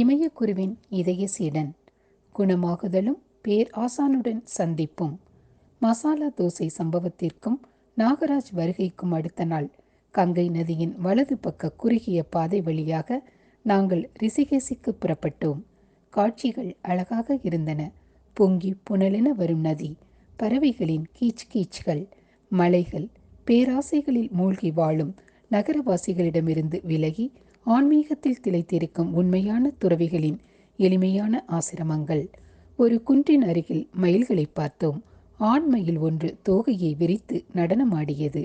இமயக்குருவின் இதய சீடன். குணமாகுதலும் பேர் ஆசானுடன் சந்திப்பும். மசாலா தோசை சம்பவத்திற்கும் நாகராஜ் வருகைக்கும் அடுத்த நாள் கங்கை நதியின் வலது பக்க குறுகிய பாதை வழியாக நாங்கள் ரிஷிகேசிக்கு புறப்பட்டோம். காட்சிகள் அழகாக இருந்தன. பொங்கி புனலென வரும் நதி, பறவைகளின் கீச் கீச்கள், மலைகள், பேராசைகளில் மூழ்கி வாழும் நகரவாசிகளிடமிருந்து விலகி ஆன்மீகத்தில் திளைத்திருக்கும் உண்மையான துறவிகளின் எளிமையான ஆசிரமங்கள். ஒரு குன்றின் அருகில் மயில்களை பார்த்தோம். ஆண் மயில் ஒன்று தோகையை விரித்து நடனமாடியது.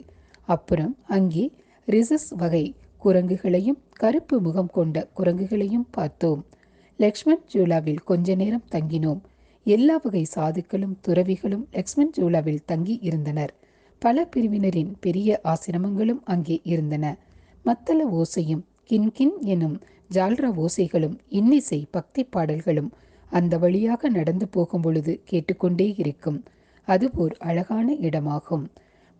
அப்புறம் அங்கே ரிசஸ் வகை குரங்குகளையும் கருப்பு முகம் கொண்ட குரங்குகளையும் பார்த்தோம். லக்ஷ்மண் ஜூலாவில் கொஞ்ச நேரம் தங்கினோம். எல்லா வகை சாதுக்களும் துறவிகளும் லக்ஷ்மண் ஜூலாவில் தங்கி இருந்தனர். பல பிரிவினரின் பெரிய ஆசிரமங்களும் அங்கே இருந்தன. மத்தள ஓசையும் கின்கின் எனும் ஜால்ரா ஓசைகளும் இன்னிசை பக்தி பாடல்களும் அந்த வழியாக நடந்து போகும் பொழுது கேட்டுக்கொண்டே இருக்கும். அது ஓர் அழகான இடமாகும்.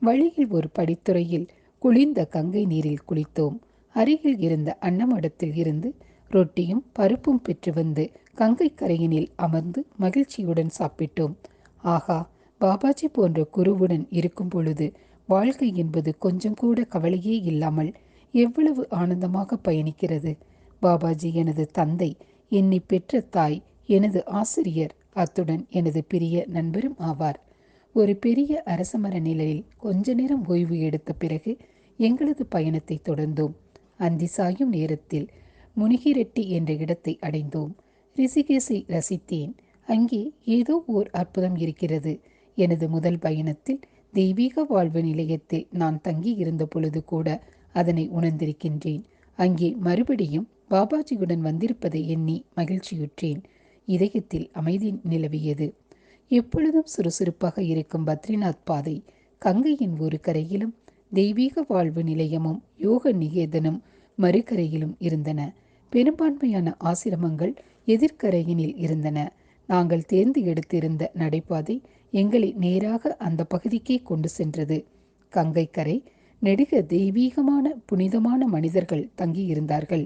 வழியில் ஒரு படித்துறையில் குளிர்ந்த கங்கை நீரில் குளித்தோம். அருகில் இருந்த அன்னமடத்தில் இருந்து ரொட்டியும் பருப்பும் பெற்று வந்து கங்கை கரையினில் அமர்ந்து மகிழ்ச்சியுடன் சாப்பிட்டோம். ஆகா, பாபாஜி போன்ற குருவுடன் இருக்கும் பொழுது வாழ்க்கை என்பது கொஞ்சம் கூட கவலையே இல்லாமல் எவ்வளவு ஆனந்தமாக பயணிக்கிறது. பாபாஜி எனது தந்தை, என்னை பெற்ற தாய், எனது ஆசிரியர், அத்துடன் எனது பிரிய நண்பரும் ஆவார். ஒரு பெரிய அரசமர நிழலில் கொஞ்ச நேரம் ஓய்வு எடுத்த பிறகு எங்களது பயணத்தை தொடர்ந்தோம். அந்தி சாயும் நேரத்தில் முனிகிரெட்டி என்ற இடத்தை அடைந்தோம். ரிஷிகேசை ரசித்தேன். அங்கே ஏதோ ஓர் அற்புதம் இருக்கிறது. எனது முதல் பயணத்தில் தெய்வீக வாழ்வு நிலையத்தில் நான் தங்கி இருந்த பொழுது கூட அதனை உணர்ந்திருக்கின்றேன். அங்கே மறுபடியும் பாபாஜியுடன் வந்திருப்பதை எண்ணி மகிழ்ச்சியுற்றேன். இதயத்தில் அமைதி நிலவியது. எப்பொழுதும் சுறுசுறுப்பாக இருக்கும் பத்ரிநாத் பாதை கங்கையின் ஒரு கரையிலும் தெய்வீக வாழ்வு நிலையமும் யோக நிகேதனும் மறுகரையிலும் இருந்தன. பெரும்பான்மையான ஆசிரமங்கள் எதிர்கரையினில் இருந்தன. நாங்கள் தேர்ந்து எடுத்திருந்த நடைபாதை எங்களை நேராக அந்த பகுதிக்கே கொண்டு சென்றது. கங்கை கரை நெடுக தெய்வீகமான புனிதமான மனிதர்கள் தங்கியிருந்தார்கள்.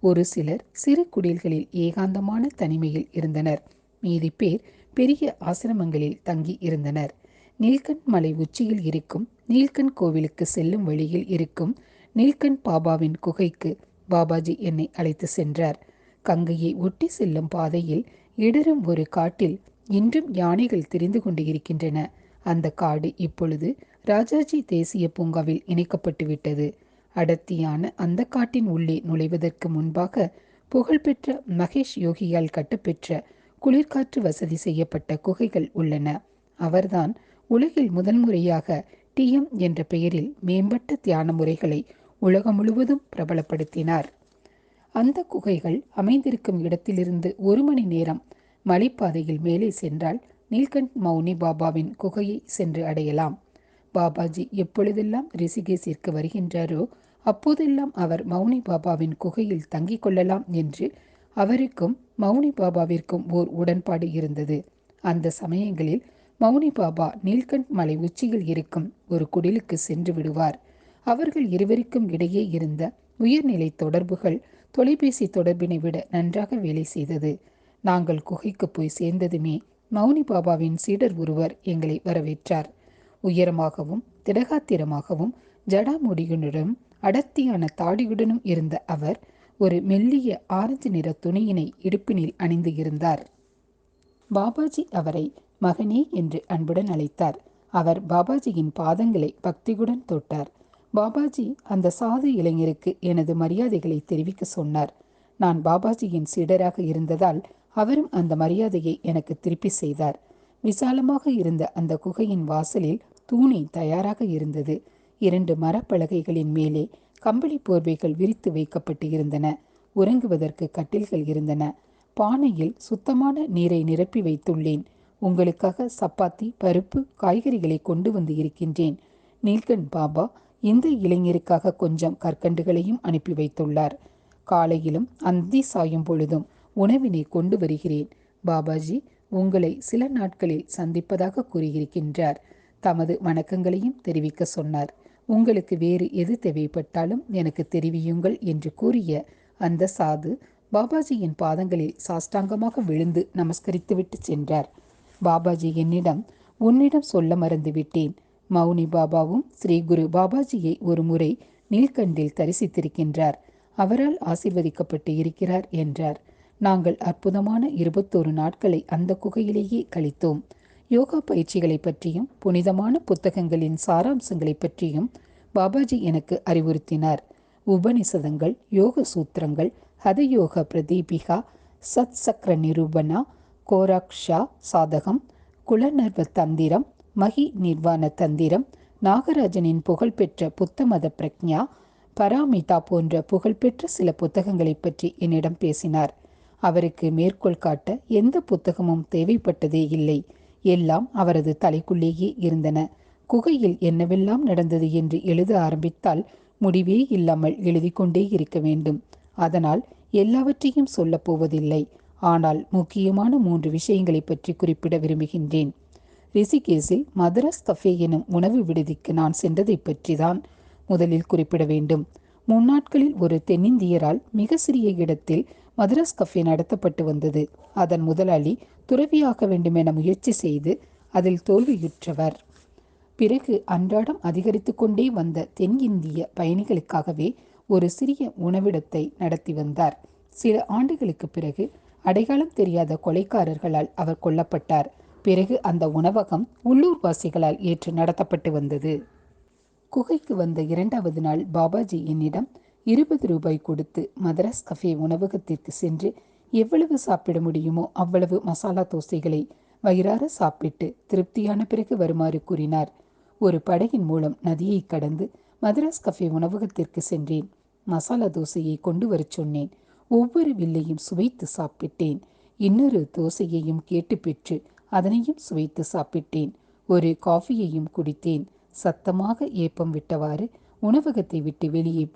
ஒரு சிலர் சிறு குடில்களில் ஏகாந்தமான தனிமையில் இருந்தனர். மீதி பேர் பெரிய ஆசிரமங்களில் தங்கி இருந்தனர். நீல்கண்ட் மலை உச்சியில் இருக்கும் நீல்கண்ட் கோவிலுக்கு செல்லும் வழியில் இருக்கும் நீல்கண்ட் பாபாவின் குகைக்கு பாபாஜி என்னை அழைத்து சென்றார். கங்கையை ஒட்டி செல்லும் பாதையில் இடரும் ஒரு காட்டில் இன்றும் யானைகள் திரிந்து கொண்டு இருக்கின்றன. அந்த காடு இப்பொழுது ராஜாஜி தேசிய பூங்காவில் இணைக்கப்பட்டுவிட்டது. அடர்த்தியான அந்த காட்டின் உள்ளே நுழைவதற்கு முன்பாக புகழ்பெற்ற மகேஷ் யோகியால் கட்டப்பெற்ற குளிர்காற்று வசதி செய்யப்பட்ட குகைகள் உள்ளன. அவர்தான் உலகில் முதல் முறையாக TM என்ற பெயரில் மேம்பட்ட தியான முறைகளை உலகம் முழுவதும் பிரபலப்படுத்தினார். அந்த குகைகள் அமைந்திருக்கும் இடத்திலிருந்து 1 மணி நேரம் மலைப்பாதையில் மேலே சென்றால் நீல்கண்ட் மௌனி பாபாவின் குகையை சென்று அடையலாம். பாபாஜி எப்பொழுதெல்லாம் ரிஷிகேசிற்கு வருகின்றாரோ அப்போதெல்லாம் அவர் மௌனி பாபாவின் குகையில் தங்கிக் கொள்ளலாம் என்று அவருக்கும் மௌனி பாபாவிற்கும் ஓர் உடன்பாடு இருந்தது. அந்த சமயங்களில் மௌனி பாபா நீல்கண்ட் மலை உச்சியில் இருக்கும் ஒரு குடிலுக்கு சென்று விடுவார். அவர்கள் இருவருக்கும் இடையே இருந்த உயர்நிலை தொடர்புகள் தொலைபேசி தொடர்பினை விட நன்றாக வேலை செய்தது. நாங்கள் குகைக்கு போய் சேர்ந்ததுமே மௌனி பாபாவின் சீடர் ஒருவர் எங்களை வரவேற்றார். உயரமாகவும் திடகாத்திரமாகவும் ஜடாமுடியுடனும் அடர்த்தியான தாடியுடனும் இருந்த அவர் ஒரு மெல்லிய ஆரஞ்சு நிற துணியினை இடுப்பினில் அணிந்து இருந்தார். பாபாஜி அவரை மகனே என்று அன்புடன் அழைத்தார். அவர் பாபாஜியின் பாதங்களை பக்தியுடன் தொட்டார். பாபாஜி அந்த சாது இளைஞருக்கு எனது மரியாதைகளை தெரிவிக்க சொன்னார். நான் பாபாஜியின் சீடராக இருந்ததால் அவரும் அந்த மரியாதையை எனக்கு திருப்பி செய்தார். விசாலமாக இருந்த அந்த குகையின் வாசலில் தூணி தயாராக இருந்தது. 2 மரப்பலகைகளின் மேலே கம்பளி போர்வைகள் விரித்து வைக்கப்பட்டு இருந்தன. உறங்குவதற்கு கட்டில்கள் இருந்தன. பானையில் சுத்தமான நீரை நிரப்பி வைத்துள்ளேன். உங்களுக்காக சப்பாத்தி, பருப்பு, காய்கறிகளை கொண்டு வந்து இருக்கின்றேன். நீல்கண்ட் பாபா இந்த இளைஞருக்காக கொஞ்சம் கற்கண்டுகளையும் அனுப்பி வைத்துள்ளார். காலையிலும் அந்தி சாயும் பொழுதும் உணவினை கொண்டு வருகிறேன். பாபாஜி உங்களை சில நாட்களில் சந்திப்பதாக கூறியிருக்கின்றார். தமது வணக்கங்களையும் தெரிவிக்க சொன்னார். உங்களுக்கு வேறு எது தேவைப்பட்டாலும் எனக்கு தெரிவியுங்கள் என்று கூறிய அந்த சாது பாபாஜியின் பாதங்களில் சாஷ்டாங்கமாக விழுந்து நமஸ்கரித்துவிட்டு சென்றார். பாபாஜி என்னிடம், உன்னிடம் சொல்ல மறந்து விட்டேன். மௌனி பாபாவும் ஸ்ரீ குரு பாபாஜியை ஒரு முறை நீல்கண்டில் தரிசித்திருக்கின்றார். அவரால் ஆசீர்வதிக்கப்பட்டு இருக்கிறார் என்றார். நாங்கள் அற்புதமான 21 நாட்களை அந்த குகையிலேயே கழித்தோம். யோகா பயிற்சிகளை பற்றியும் புனிதமான புத்தகங்களின் சாராம்சங்களை பற்றியும் பாபாஜி எனக்கு அறிவுறுத்தினார். உபனிஷதங்கள், யோக சூத்திரங்கள், ஹதயோக பிரதீபிகா, சத் சக்கர நிரூபணா, கோராக்ஷா சாதகம், குலநர்வ தந்திரம், மகி நிர்வாண தந்திரம், நாகராஜனின் புகழ்பெற்ற புத்த மத பிரக்ஞா, பராமிதா போன்ற புகழ்பெற்ற சில புத்தகங்களை பற்றி என்னிடம் பேசினார். அவருக்கு மேற்கோள் காட்ட எந்த புத்தகமும் தேவைப்பட்டதே இல்லை. எல்லாம் அவரது தலைக்குள்ளேயே இருந்தன. குகையில் என்னவெல்லாம் நடந்தது என்று எழுத ஆரம்பித்தால் முடிவே இல்லாமல் எழுதி கொண்டே இருக்க வேண்டும். அதனால் எல்லாவற்றையும் சொல்லப் போவதில்லை. ஆனால் முக்கியமான 3 விஷயங்களை பற்றி குறிப்பிட விரும்புகின்றேன். ரிஷிகேசில் மதராஸ் கஃபே எனும் உணவு விடுதிக்கு நான் சென்றதை பற்றி தான் முதலில் குறிப்பிட வேண்டும். முன்னாட்களில் ஒரு தென்னிந்தியரால் மிக சிறிய இடத்தில் மதராஸ் கஃபே நடத்தப்பட்டு வந்தது. அதன் முதலாளி துறவியாக வேண்டுமென முயற்சி செய்து அதில் தோல்வியுற்றவர். பிறகு அன்றாடம் அதிகரித்து கொண்டே வந்த தென்னிந்திய பயணிகளுக்காகவே ஒரு சிறிய உணவிடத்தை நடத்தி வந்தார். சில ஆண்டுகளுக்கு பிறகு அடையாளம் தெரியாத கொலைக்காரர்களால் அவர் கொல்லப்பட்டார். பிறகு அந்த உணவகம் உள்ளூர்வாசிகளால் ஏற்று நடத்தப்பட்டு வந்தது. குகைக்கு வந்த 2வது நாள் பாபாஜி என்னிடம் 20 ரூபாய் கொடுத்து மதராஸ் கஃபே உணவகத்திற்கு சென்று எவ்வளவு சாப்பிட முடியுமோ அவ்வளவு மசாலா தோசைகளை வயிறார சாப்பிட்டு திருப்தியான பிறகு வருமாறு கூறினார். ஒரு படகின் மூலம் நதியை கடந்து மதராஸ் கஃபே உணவகத்திற்கு சென்றேன். மசாலா தோசையை கொண்டு வரச் சொன்னேன். ஒவ்வொரு வில்லையும் சுவைத்து சாப்பிட்டேன். இன்னொரு தோசையையும் கேட்டு பெற்று அதனையும் சுவைத்து சாப்பிட்டேன். ஒரு காஃபியையும் குடித்தேன். சத்தமாக ஏப்பம் விட்டவாறு உணவகத்தை விட்டு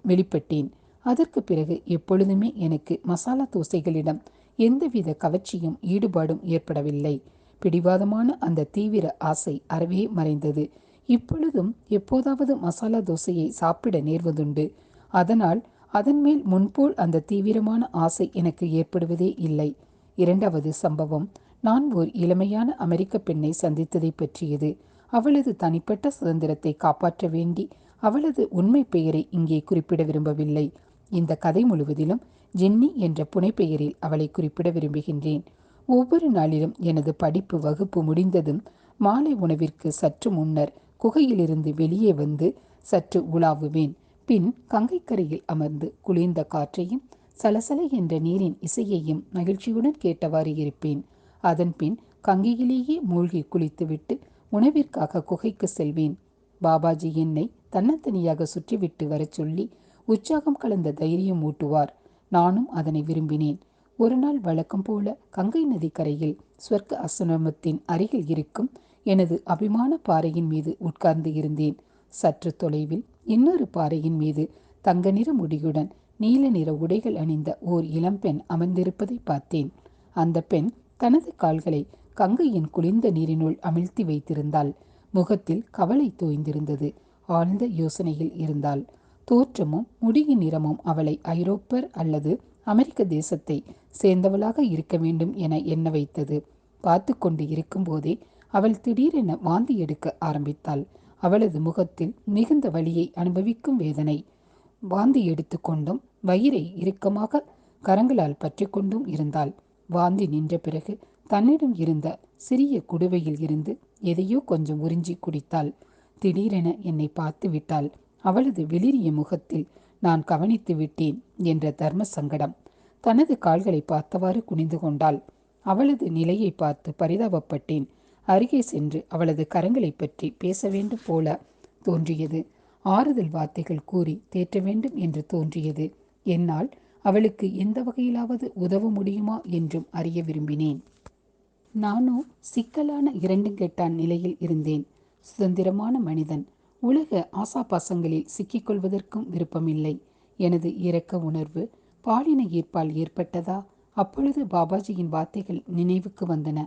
வெளிப்பட்டேன். அதற்கு பிறகு எப்பொழுதுமே எனக்கு மசாலா தோசைகளிடம் எந்தவித கவர்ச்சியும் ஈடுபாடும் ஏற்படவில்லை. பிடிவாதமான அந்த தீவிர ஆசை அறவே மறைந்தது. இப்பொழுதும் எப்போதாவது மசாலா தோசையை சாப்பிட நேர்வதுண்டு. அதனால் அதன் மேல் முன்போல் அந்த தீவிரமான ஆசை எனக்கு ஏற்படுவதே இல்லை. 2வது சம்பவம் நான் ஓர் இளமையான அமெரிக்க பெண்ணை சந்தித்ததை பற்றியது. அவளது தனிப்பட்ட சுதந்திரத்தை காப்பாற்ற வேண்டி அவளது உண்மை பெயரை இங்கே குறிப்பிட விரும்பவில்லை. இந்த கதை முழுவதிலும் ஜென்னி என்ற புனைப்பெயரில் அவளை குறிப்பிட விரும்புகின்றேன். ஒவ்வொரு நாளிலும் எனது படிப்பு வகுப்பு முடிந்ததும் மாலை உணவிற்கு சற்று முன்னர் குகையிலிருந்து வெளியே வந்து சற்று உலாவுவேன். பின் கங்கைக்கரையில் அமர்ந்து குளிர்ந்த காற்றையும் சலசல என்ற நீரின் இசையையும் மகிழ்ச்சியுடன் கேட்டவாறு இருப்பேன். அதன் பின் கங்கையிலேயே மூழ்கி குளித்துவிட்டு உணவிற்காக குகைக்கு செல்வேன். பாபாஜி என்னை தன்னந்தனியாக சுற்றிவிட்டு வரச் சொல்லி உற்சாகம் கலந்த தைரியம் ஊட்டுவார். நானும் அதனை விரும்பினேன். ஒரு நாள் வழக்கம் போல கங்கை நதி கரையில் ஸ்வர்க்க ஆசிரமத்தின் அருகில் இருக்கும் எனது அபிமான பாறையின் மீது உட்கார்ந்து இருந்தேன். சற்று தொலைவில் இன்னொரு பாறையின் மீது தங்க நிற முடியுடன் நீல நிற உடைகள் அணிந்த ஓர் இளம்பெண் அமர்ந்திருப்பதை பார்த்தேன். அந்த பெண் தனது கால்களை கங்கையின் குளிர்ந்த நீரினுள் அமிழ்த்தி வைத்திருந்தாள். முகத்தில் கவலை தோய்ந்திருந்தது. ஆழ்ந்த யோசனையில் இருந்தாள். தோற்றமும் முடியின் நிறமும் அவளை ஐரோப்பர் அல்லது அமெரிக்க தேசத்தை சேர்ந்தவளாக இருக்க வேண்டும் என எண்ண வைத்தது. பார்த்து கொண்டு இருக்கும் போதே அவள் திடீரென வாந்தி எடுக்க ஆரம்பித்தாள். அவளது முகத்தில் மிகுந்த வலியை அனுபவிக்கும் வேதனை. வாந்தி எடுத்து கொண்டும் வயிறை இறுக்கமாக கரங்களால் பற்றி கொண்டும் இருந்தாள். வாந்தி நின்ற பிறகு தன்னிடம் இருந்த சிறிய குடுவையில் இருந்து எதையோ கொஞ்சம் உறிஞ்சி குடித்தாள். திடீரென என்னை பார்த்து விட்டாள். அவளது வெளிரிய முகத்தில் நான் கவனித்து விட்டேன் என்ற தர்ம சங்கடம். தனது கால்களை பார்த்தவாறு குனிந்து கொண்டாள். அவளது நிலையை பார்த்து பரிதாபப்பட்டேன். அருகே சென்று அவளது கரங்களை பற்றி பேச வேண்டும் போல தோன்றியது. ஆறுதல் வார்த்தைகள் கூறி தேற்ற வேண்டும் என்று தோன்றியது. என்னால் அவளுக்கு எந்த வகையிலாவது உதவ முடியுமா என்றும் அறிய விரும்பினேன். நானோ சிக்கலான இரண்டுங்கெட்டான் நிலையில் இருந்தேன். சுதந்திரமான மனிதன். உலக ஆசாபாசங்களில் சிக்கிக்கொள்வதற்கும் விருப்பமில்லை. எனது இரக்க உணர்வு பாலின ஈர்ப்பால் ஏற்பட்டதா? அப்பொழுது பாபாஜியின் வார்த்தைகள் நினைவுக்கு வந்தன.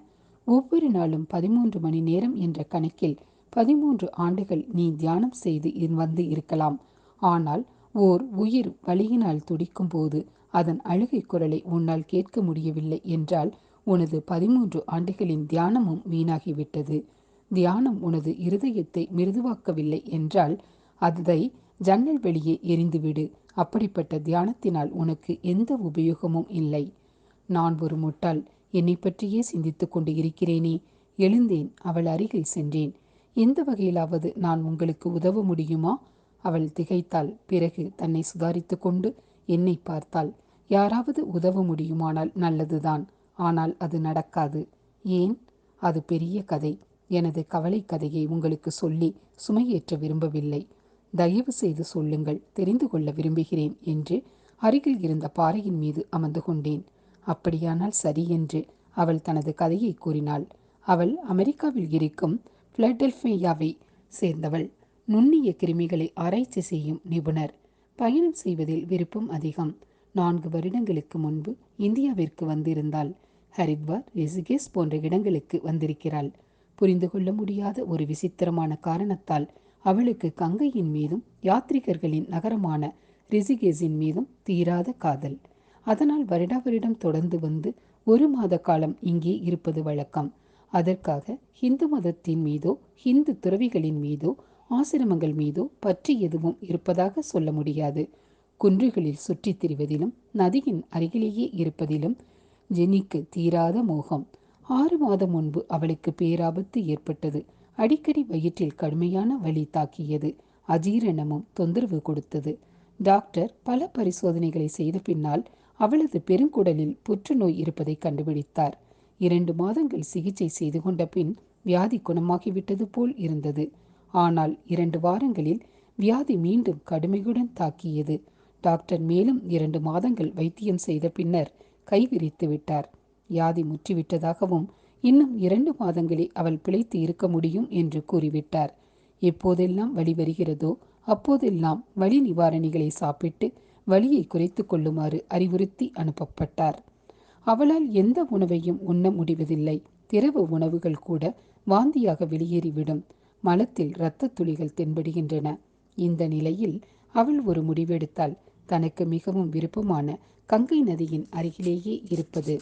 ஒவ்வொரு நாளும் 13 மணி நேரம் என்ற கணக்கில் 13 ஆண்டுகள் நீ தியானம் செய்து வந்து இருக்கலாம். ஆனால் ஓர் உயிர் வலியினால் துடிக்கும் போது அதன் அழுகை குரலை உன்னால் கேட்க முடியவில்லை என்றால் உனது 13 ஆண்டுகளின் தியானமும் வீணாகிவிட்டது. தியானம் உனது இருதயத்தை மிருதுவாக்கவில்லை என்றால் அதை ஜன்னல் வெளியே எறிந்துவிடு. அப்படிப்பட்ட தியானத்தினால் உனக்கு எந்த உபயோகமும் இல்லை. நான் ஒரு முட்டாள். என்னை பற்றியே சிந்தித்துக் கொண்டு இருக்கிறேனே. எழுந்தேன். அவள் அருகில் சென்றேன். எந்த வகையிலாவது நான் உங்களுக்கு உதவ முடியுமா? அவள் திகைத்தாள். பிறகு தன்னை சுதாரித்து கொண்டு என்னை பார்த்தாள். யாராவது உதவ முடியுமானால் நல்லதுதான். ஆனால் அது நடக்காது. ஏன்? அது பெரிய கதை. எனது கவலை கதையை உங்களுக்கு சொல்லி சுமையேற்ற விரும்பவில்லை. தயவு செய்து சொல்லுங்கள், தெரிந்து கொள்ள விரும்புகிறேன் என்று அருகில் இருந்த பாறையின் மீது அமர்ந்து கொண்டேன். அப்படியானால் சரி என்று அவள் தனது கதையை கூறினாள். அவள் அமெரிக்காவில் இருக்கும் பிலடெல்பியாவை சேர்ந்தவள். நுண்ணிய கிருமிகளை ஆராய்ச்சி செய்யும் நிபுணர். பயணம் செய்வதில் விருப்பம் அதிகம். 4 வருடங்களுக்கு முன்பு இந்தியாவிற்கு வந்திருந்தாள். ஹரித்வார், ரிஷிகேஷ் போன்ற இடங்களுக்கு வந்திருக்கிறாள். புரிந்து கொள்ள முடியாத ஒரு விசித்திரமான காரணத்தால் அவளுக்கு கங்கையின் மீதும் யாத்ரிகர்களின் நகரமான ரிஷிகேஷின் மீதும் தீராத காதல். அதனால் வருடா வருடம் தொடர்ந்து வந்து 1 மாத காலம் இங்கே இருப்பது வழக்கம். அதற்காக ஹிந்து மதத்தின் மீதோ ஹிந்து துறவிகளின் மீதோ ஆசிரமங்கள் மீதோ பற்றி எதுவும் இருப்பதாக சொல்ல முடியாது. குன்றுகளில் சுற்றித் திரிவதிலும் நதியின் அருகிலேயே இருப்பதிலும் ஜெனிக்கு தீராத மோகம். 6 மாதம் முன்பு அவளுக்கு பேராபத்து ஏற்பட்டது. அடிக்கடி வயிற்றில் கடுமையான வலி தாக்கியது. அஜீரணமும் தொந்தரவு கொடுத்தது. டாக்டர் பல பரிசோதனைகளை செய்த பின்னால் அவளது பெருங்குடலில் புற்றுநோய் இருப்பதை கண்டுபிடித்தார். 2 மாதங்கள் சிகிச்சை செய்து கொண்ட பின் வியாதி குணமாகிவிட்டது போல் இருந்தது. ஆனால் 2 வாரங்களில் வியாதி மீண்டும் கடுமையுடன் தாக்கியது. டாக்டர் மேலும் 2 மாதங்கள் வைத்தியம் செய்த பின்னர் கைவிரித்து விட்டார். வியாதி முற்றிவிட்டதாகவும் இன்னும் 2 மாதங்களே அவள் பிழைத்து இருக்க முடியும் என்று கூறிவிட்டார். எப்போதெல்லாம் வலி வருகிறதோ அப்போதெல்லாம் வலி நிவாரணிகளை சாப்பிட்டு வலியை குறைத்து கொள்ளுமாறு அறிவுறுத்தி அனுப்பப்பட்டார். அவளால் எந்த உணவையும் உண்ண முடிவதில்லை. திரவ உணவுகள் கூட வாந்தியாக வெளியேறிவிடும். மலத்தில் இரத்த துளிகள் தென்படுகின்றன. இந்த நிலையில் அவள் ஒரு முடிவெடுத்தாள். தனக்கு மிகவும் விருப்பமான கங்கை நதியின் அருகிலேயே இருப்பது.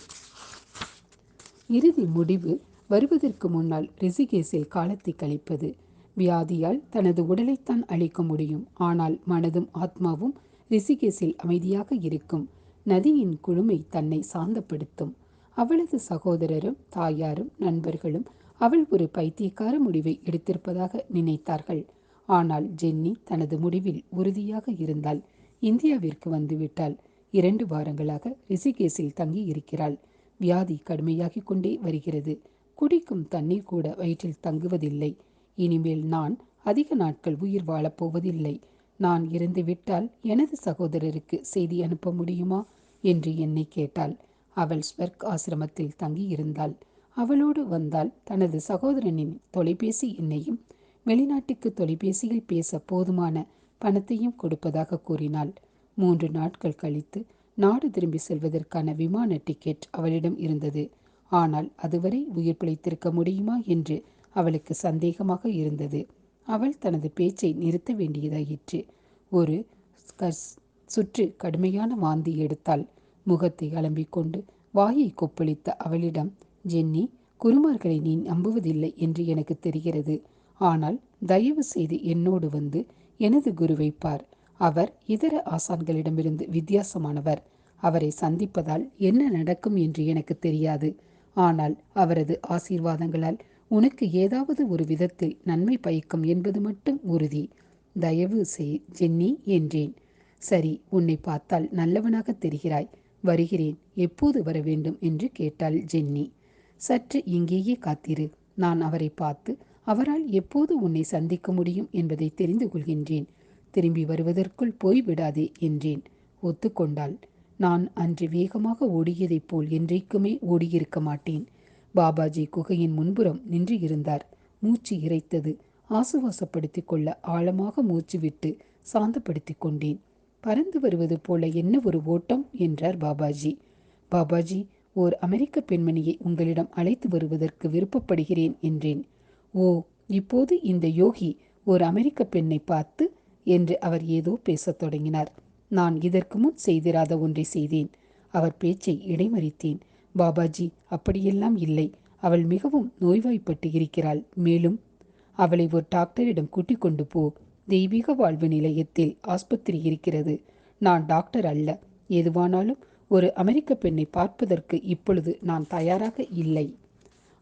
இறுதி முடிவு வருவதற்கு முன்னால் ரிஷிகேஷில் காலத்தை கழிப்பது. வியாதியால் தனது உடலைத்தான் அழிக்க முடியும். ஆனால் மனதும் ஆத்மாவும் ரிஷிகேஷில் அமைதியாக இருக்கும். நதியின் குளுமை தன்னை சாந்தப்படுத்தும். அவளது சகோதரரும் தாயாரும் நண்பர்களும் அவள் ஒரு பைத்தியக்கார முடிவை எடுத்திருப்பதாக நினைத்தார்கள். ஆனால் ஜென்னி தனது முடிவில் உறுதியாக இருந்தாள். இந்தியாவிற்கு வந்துவிட்டாள். 2 வாரங்களாக ரிஷிகேஷில் தங்கி இருக்கிறாள். வியாதி கடுமையாகி கொண்டே வருகிறது. குடிக்கும் தண்ணீர் கூட வயிற்றில் தங்குவதில்லை. இனிமேல் நான் அதிக நாட்கள் உயிர் வாழப்போவதில்லை. நான் இறந்துவிட்டால் எனது சகோதரருக்கு செய்தி அனுப்ப முடியுமா என்று என்னை கேட்டாள். அவள் ஸ்வர்க் ஆசிரமத்தில் தங்கியிருந்தாள். அவளோடு வந்தால் தனது சகோதரனின் தொலைபேசி எண்ணையும் வெளிநாட்டுக்கு தொலைபேசியில் பேச போதுமான பணத்தையும் கொடுப்பதாக கூறினாள். 3 நாட்கள் கழித்து நாடு திரும்பி செல்வதற்கான விமான டிக்கெட் அவளிடம் இருந்தது. ஆனால் அதுவரை உயிர் பிழைத்திருக்க முடியுமா என்று அவளுக்கு சந்தேகமாக இருந்தது. அவள் தனது பேச்சை நிறுத்த வேண்டியதாயிற்று. ஒரு சுற்று கடுமையான வாந்தி எடுத்தாள். முகத்தை அலம்பிக்கொண்டு வாயை கொப்பளித்த அவளிடம், ஜென்னி, குருமார்களை நீ நம்புவதில்லை என்று எனக்கு தெரிகிறது. ஆனால் தயவு செய்து என்னோடு வந்து எனது குருவை பார். அவர் இதர ஆசான்களிடமிருந்து வித்தியாசமானவர். அவரை சந்திப்பதால் என்ன நடக்கும் என்று எனக்கு தெரியாது. ஆனால் அவரது ஆசீர்வாதங்களால் உனக்கு ஏதாவது ஒரு விதத்தில் நன்மை பயக்கும் என்பது மட்டும் உறுதி. தயவு செய் ஜென்னி என்றேன். சரி, உன்னை பார்த்தால் நல்லவனாக தெரிகிறாய். வருகிறேன். எப்போது வர வேண்டும் என்று கேட்டாள் ஜென்னி. சற்று இங்கேயே காத்திரு. நான் அவரை பார்த்து அவரால் எப்போது உன்னை சந்திக்க முடியும் என்பதை தெரிந்து கொள்கின்றேன். திரும்பி வருவதற்குள் போய்விடாதே என்றேன். ஒத்துக்கொண்டாள். நான் அன்று வேகமாக ஓடியதைப் போல் என்றைக்குமே ஓடியிருக்க மாட்டேன். பாபாஜி குகையின் முன்புறம் நின்று இருந்தார். மூச்சு இறைத்தது. ஆசுவாசப்படுத்தி கொள்ள ஆழமாக மூச்சு விட்டு சாந்தப்படுத்தி கொண்டேன். பறந்து வருவது போல என்ன ஒரு ஓட்டம் என்றார் பாபாஜி. பாபாஜி, ஓர் அமெரிக்க பெண்மணியை உங்களிடம் அழைத்து வருவதற்கு விருப்பப்படுகிறேன் என்றேன். ஓ, இப்போது இந்த யோகி ஒரு அமெரிக்க பெண்ணை பார்த்து என்று அவர் ஏதோ பேசத் தொடங்கினார். நான் இதற்கு முன் செய்திராத ஒன்றை செய்தேன். அவர் பேச்சை இடைமறித்தேன். பாபாஜி, அப்படியெல்லாம் இல்லை. அவள் மிகவும் நோய்வாய்ப்பட்டு இருக்கிறாள். மேலும் அவளை ஒரு டாக்டரிடம் கூட்டிக் கொண்டு போ. தெய்வீக வாழ்வு நிலையத்தில் ஆஸ்பத்திரி இருக்கிறது. நான் டாக்டர் அல்ல. எதுவானாலும் ஒரு அமெரிக்க பெண்ணை பார்ப்பதற்கு இப்பொழுது நான் தயாராக இல்லை.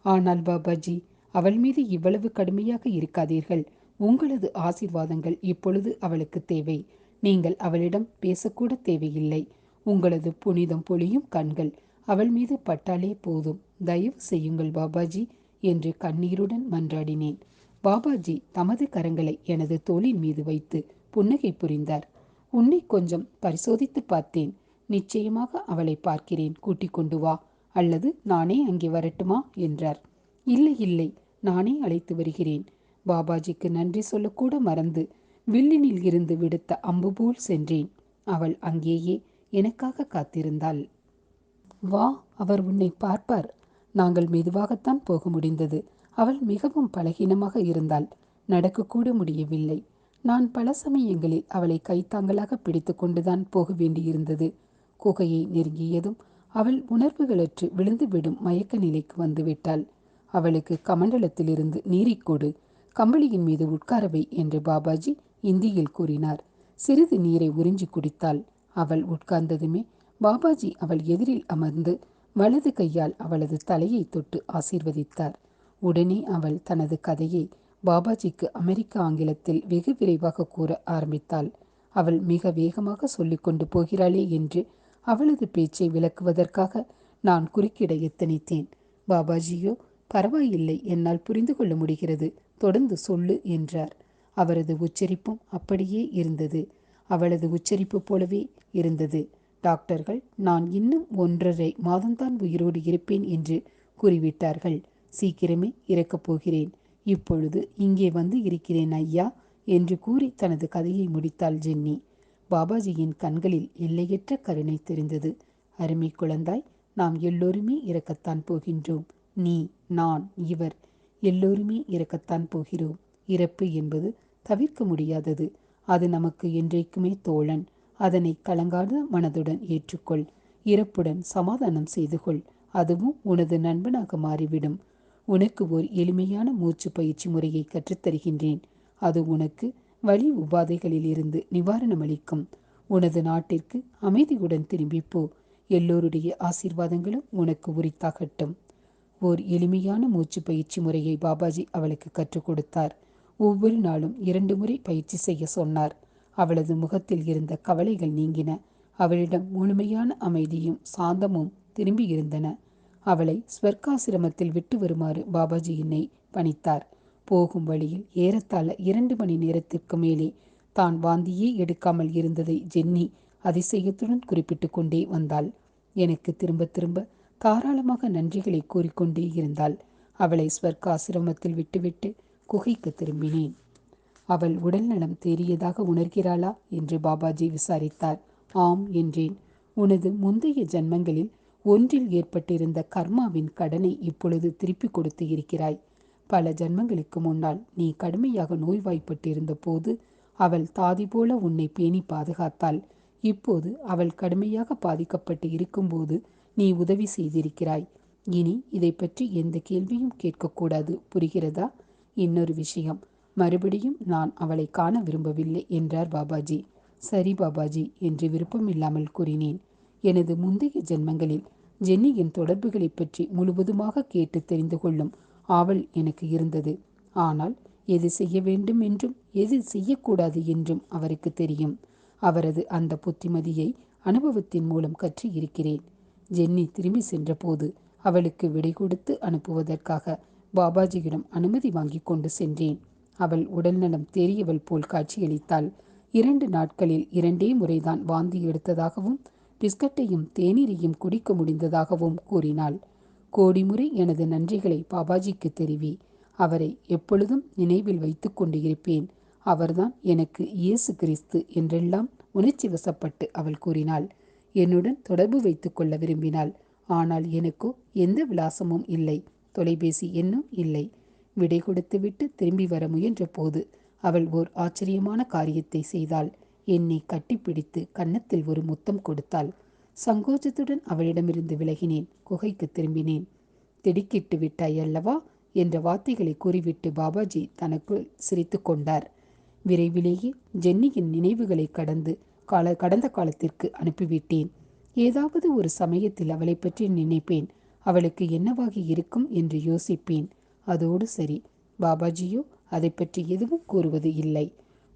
ஆனால் பாபாஜி, அவள் மீது இவ்வளவு கடுமையாக இருக்காதீர்கள். உங்களது ஆசீர்வாதங்கள் இப்பொழுது அவளுக்கு தேவை. நீங்கள் அவளிடம் பேசக்கூட தேவையில்லை. உங்களது புனிதம் பொழியும் கண்கள் அவள் மீது பட்டாலே போதும். தயவு செய்யுங்கள் பாபாஜி என்று கண்ணீருடன் மன்றாடினேன். பாபாஜி தமது கரங்களை எனது தோளின் மீது வைத்து புன்னகை புரிந்தார். உன்னை கொஞ்சம் பரிசோதித்து பார்த்தேன். நிச்சயமாக அவளை பார்க்கிறேன். கூட்டிக் கொண்டு வா. அல்லது நானே அங்கே வரட்டுமா என்றார். இல்லை இல்லை, நானே அழைத்து வருகிறேன். பாபாஜிக்கு நன்றி சொல்லக்கூட மறந்து வில்லினில் இருந்து விடுத்த அம்பு போல் சென்றேன். அவள் அங்கேயே எனக்காக காத்திருந்தாள். வா, அவர் உன்னை பார்ப்பார். நாங்கள் மெதுவாகத்தான் போக முடிந்தது. அவள் மிகவும் பலகீனமாக இருந்தாள். நடக்கக்கூட முடியவில்லை. நான் பல சமயங்களில் அவளை கைத்தாங்களாக பிடித்து கொண்டுதான் போக வேண்டியிருந்தது. குகையை நெருங்கியதும் அவள் உணர்வுகளற்று விழுந்துவிடும் மயக்க நிலைக்கு வந்துவிட்டாள். அவளுக்கு கமண்டலத்திலிருந்து நீரைக் கொடு, கம்பளியின் மீது உட்காரவை என்று பாபாஜி இந்தியில் கூறினார். சிறிது நீரை உறிஞ்சி குடித்தாள். அவள் உட்கார்ந்ததுமே பாபாஜி அவள் எதிரில் அமர்ந்து வலது கையால் அவளது தலையை தொட்டு ஆசீர்வதித்தார். உடனே அவள் தனது கதையை பாபாஜிக்கு அமெரிக்க ஆங்கிலத்தில் வெகு விரைவாக கூற ஆரம்பித்தாள். அவள் மிக வேகமாக சொல்லிக்கொண்டு போகிறாளே என்று அவளது பேச்சை விளக்குவதற்காக நான் குறுக்கிட எத்தனித்தேன். பாபாஜியோ, பரவாயில்லை, என்னால் புரிந்து கொள்ள முடிகிறது, தொடர்ந்து சொல்லு என்றார். அவரது உச்சரிப்பும் அப்படியே இருந்தது. அவளது உச்சரிப்பு போலவே இருந்தது. டாக்டர்கள் நான் இன்னும் 1.5 மாதம்தான் உயிரோடு இருப்பேன் என்று கூறிவிட்டார்கள். சீக்கிரமே இறக்கப் போகிறேன். இப்பொழுது இங்கே வந்து இருக்கிறேன் ஐயா என்று கூறி தனது கதையை முடித்தாள் ஜென்னி. பாபாஜியின் கண்களில் எல்லையற்ற கருணை தெரிந்தது. அருமை குழந்தாய், நாம் எல்லோருமே இறக்கத்தான் போகின்றோம். நீ, நான், இவர் எல்லோருமே இறக்கத்தான் போகிறோம். இறப்பு என்பது தவிர்க்க முடியாதது. அது நமக்கு என்றைக்குமே தோழன். அதனை கலங்காத மனதுடன் ஏற்றுக்கொள். இறப்புடன் சமாதானம் செய்து கொள். அதுவும் உனது நண்பனாக மாறிவிடும். உனக்கு ஓர் எளிமையான மூச்சு பயிற்சி முறையை கற்றுத்தருகின்றேன். அது உனக்கு வலி உபாதைகளில் இருந்து நிவாரணம் அளிக்கும். உனது நாட்டிற்கு அமைதியுடன் திரும்பிப்போ. எல்லோருடைய ஆசீர்வாதங்களும் உனக்கு உரித்தாகட்டும். ஓர் எளிமையான மூச்சு பயிற்சி முறையை பாபாஜி அவளுக்கு கற்றுக் கொடுத்தார். ஒவ்வொரு நாளும் 2 முறை பயிற்சி செய்ய சொன்னார். அவளது முகத்தில் இருந்த கவலைகள் நீங்கின. அவளிடம் முழுமையான அமைதியும் சாந்தமும் திரும்பி இருந்தன. அவளை ஸ்வர்காசிரமத்தில் விட்டு வருமாறு பாபாஜி என்னை பணித்தார். போகும் வழியில் ஏறத்தாழ 2 மணி நேரத்திற்கு மேலே தான் வாந்தியே எடுக்காமல் இருந்ததை ஜென்னி அதிசயத்துடன் குறிப்பிட்டு கொண்டே வந்தாள். எனக்கு திரும்ப திரும்ப தாராளமாக நன்றிகளை கூறிக்கொண்டே இருந்தாள். அவளை ஸ்வர்காசிரமத்தில் விட்டுவிட்டு குகைக்கு திரும்பினேன். அவள் உடல் நலம் தேறியதாக உணர்கிறாளா என்று பாபாஜி விசாரித்தார். ஆம் என்றேன். உனது முந்தைய ஜன்மங்களில் ஒன்றில் ஏற்பட்டிருந்த கர்மாவின் கடனை இப்பொழுது திருப்பி கொடுத்து இருக்கிறாய். பல ஜன்மங்களுக்கு முன்னால் நீ கடுமையாக நோய்வாய்ப்பட்டிருந்த போது அவள் தாதி போல உன்னை பேணி பாதுகாத்தாள். இப்போது அவள் கடுமையாக பாதிக்கப்பட்டு இருக்கும்போது நீ உதவி செய்திருக்கிறாய். இனி இதை பற்றி எந்த கேள்வியும் கேட்கக்கூடாது, புரிகிறதா? இன்னொரு விஷயம், மறுபடியும் நான் அவளை காண விரும்பவில்லை என்றார் பாபாஜி. சரி பாபாஜி என்று விருப்பமில்லாமல் கூறினேன். எனது முந்தைய ஜென்மங்களில் ஜென்னியின் தொடர்புகளை பற்றி முழுவதுமாக கேட்டு தெரிந்து கொள்ளும் ஆவல் எனக்கு இருந்தது. ஆனால் எது செய்ய வேண்டும் என்றும் எது செய்யக்கூடாது என்றும் அவருக்கு தெரியும். அவரது அந்த புத்திமதியை அனுபவத்தின் மூலம் கற்று இருக்கிறேன். ஜென்னி திரும்பி சென்றபோது அவளுக்கு விடை கொடுத்து அனுப்புவதற்காக பாபாஜியிடம் அனுமதி வாங்கி கொண்டு சென்றேன். அவள் உடல்நலம் தேறியவள் போல் காட்சியளித்தாள். 2 நாட்களில் 2 முறைதான் வாந்தி எடுத்ததாகவும் பிஸ்கட்டையும் தேநீரையும் குடிக்க முடிந்ததாகவும் கூறினாள். கோடி முறை எனது நன்றிகளை பாபாஜிக்கு தெரிவி. அவரை எப்பொழுதும் நினைவில் வைத்து கொண்டு இருப்பேன். அவர்தான் எனக்கு இயேசு கிறிஸ்து என்றெல்லாம் உணர்ச்சி வசப்பட்டு அவள் கூறினாள். என்னுடன் தொடர்பு வைத்துக் கொள்ள விரும்பினாள். ஆனால் எனக்கோ எந்த விலாசமும் இல்லை, தொலைபேசி எண்ணும் இல்லை. விடை கொடுத்துவிட்டு திரும்பி வர முயன்ற போது அவள் ஓர் ஆச்சரியமான காரியத்தை செய்தாள். என்னை கட்டிப்பிடித்து கன்னத்தில் ஒரு முத்தம் கொடுத்தாள். சங்கோஜத்துடன் அவளிடமிருந்து விலகினேன். குகைக்கு திரும்பினேன். திடுக்கிட்டு விட்டாய் அல்லவா என்ற வார்த்தைகளை கூறிவிட்டு பாபாஜி தனக்குள் சிரித்து கொண்டார். விரைவிலேயே ஜென்னியின் நினைவுகளை கடந்த காலத்திற்கு அனுப்பிவிட்டேன். ஏதாவது ஒரு சமயத்தில் அவளை பற்றி நினைப்பேன். அவளுக்கு என்னவாகி இருக்கும் என்று யோசிப்பேன். அதோடு சரி. பாபாஜியோ அதை பற்றி எதுவும் கூறுவது இல்லை.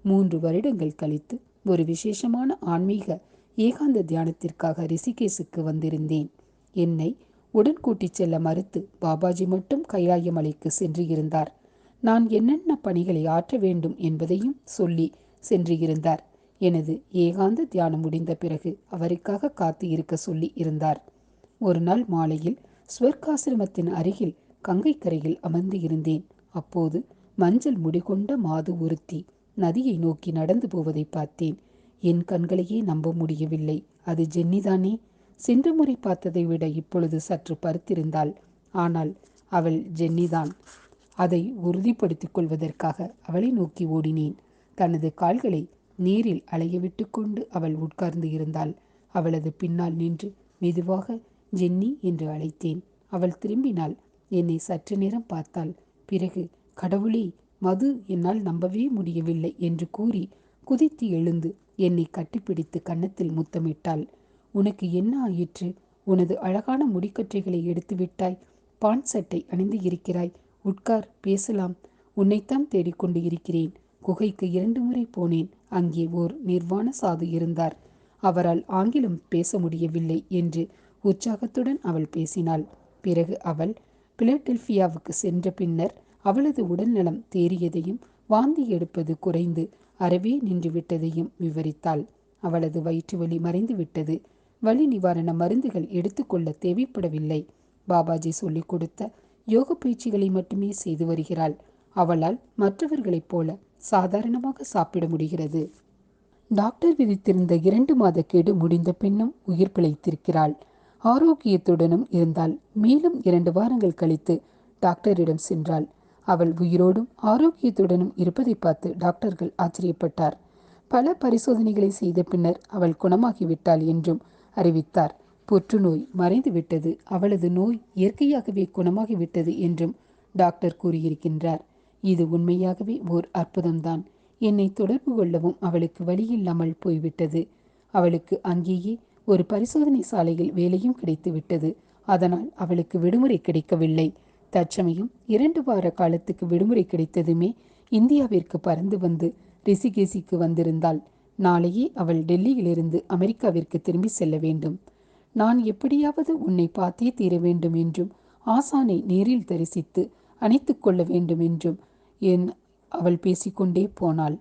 3 வருடங்கள் கழித்து ஒரு விசேஷமான ஆன்மீக ஏகாந்த தியானத்திற்காக ரிஷிகேசுக்கு வந்திருந்தேன். என்னை உடன் கூட்டிச் செல்ல மறுத்து பாபாஜி மட்டும் கைலாய மலைக்கு சென்று இருந்தார். நான் என்னென்ன பணிகளை ஆற்ற வேண்டும் என்பதையும் சொல்லி சென்று இருந்தார். எனது ஏகாந்த தியானம் முடிந்த பிறகு அவருக்காக காத்து இருக்க சொல்லி இருந்தார். ஒரு நாள் மாலையில் ஸ்வர்காசிரமத்தின் அருகில் கங்கை கரையில் அமர்ந்து இருந்தேன். அப்போது மஞ்சள் முடிகொண்ட மாது ஒருத்தி நதியை நோக்கி நடந்து போவதை பார்த்தேன். என் கண்களையே நம்ப முடியவில்லை. அது ஜென்னிதானே? சென்ற முறை பார்த்ததை விட இப்பொழுது சற்று பருத்திருந்தாள். ஆனால் அவள் ஜென்னிதான். அதை உறுதிப்படுத்திக் கொள்வதற்காக அவளை நோக்கி ஓடினேன். தனது கால்களை நீரில் அலையவிட்டு கொண்டு அவள் உட்கார்ந்து இருந்தாள். அவளது பின்னால் நின்று மெதுவாக ஜென்னி என்று அழைத்தேன். அவள் திரும்பினாள். என்னை சற்று நேரம் பார்த்தாள். பிறகு, கடவுளே, மது, என்னால் நம்பவே முடியவில்லை என்று கூறி குதித்து எழுந்து என்னை கட்டிப்பிடித்து கன்னத்தில் முத்தமிட்டாள். உனக்கு என்ன ஆயிற்று? உனது அழகான முடிக்கற்றைகளை எடுத்து விட்டாய். பான் சட்டை அணிந்து இருக்கிறாய். உட்கார், பேசலாம். உன்னைத்தான் தேடிக்கொண்டு இருக்கிறேன். குகைக்கு 2 முறை போனேன். அங்கே ஓர் நிர்வாண சாது இருந்தார். அவரால் ஆங்கிலம் பேச முடியவில்லை என்று உற்சாகத்துடன் அவள் பேசினாள். பிறகு அவள் பிலடெல்பியாவுக்கு சென்ற பின்னர் அவளது உடல்நலம் தேறியதையும் வாந்தி எடுப்பது குறைந்து அறவே நின்றுவிட்டதையும் விவரித்தாள். அவளது வயிற்று வலி மறைந்து விட்டது. வலி நிவாரண மருந்துகள் எடுத்துக்கொள்ள தேவைப்படவில்லை. பாபாஜி சொல்லிக் கொடுத்த யோக பயிற்சிகளை மட்டுமே செய்து வருகிறாள். அவளால் மற்றவர்களைப் போல சாதாரணமாக சாப்பிட முடிகிறது. டாக்டர் விதித்திருந்த 2 மாத கெடு முடிந்த பின்னும் உயிர் பிழைத்திருக்கிறாள். ஆரோக்கியத்துடனும் இருந்தாள். மேலும் 2 வாரங்கள் கழித்து டாக்டரிடம் சென்றாள். அவள் உயிரோடும் ஆரோக்கியத்துடனும் இருப்பதை பார்த்து டாக்டர்கள் ஆச்சரியப்பட்டார். பல பரிசோதனைகளை செய்த பின்னர் அவள் குணமாகிவிட்டாள் என்றும் அறிவித்தார். புற்றுநோய் மறைந்துவிட்டது, அவளது நோய் இயற்கையாகவே குணமாகிவிட்டது என்றும் டாக்டர் கூறியிருக்கின்றார். இது உண்மையாகவே ஓர் அற்புதம்தான். என்னை தொடர்பு கொள்ளவும் அவளுக்கு வழியில்லாமல் போய்விட்டது. அவளுக்கு அங்கேயே ஒரு பரிசோதனை சாலையில் வேலையும் கிடைத்துவிட்டது. அதனால் அவளுக்கு விடுமுறை கிடைக்கவில்லை. தற்சமயம் 2 வார காலத்துக்கு விடுமுறை கிடைத்ததுமே இந்தியாவிற்கு பறந்து வந்து ரிஷிகேசிக்கு வந்திருந்தாள். நாளையே அவள் டெல்லியிலிருந்து அமெரிக்காவிற்கு திரும்பி செல்ல வேண்டும். நான் எப்படியாவது உன்னை பார்த்தே தீர வேண்டும் என்றும் ஆசானை நேரில் தரிசித்து அணைத்து கொள்ள வேண்டும் என்றும் அவள் பேசிக்கொண்டே போனாள்.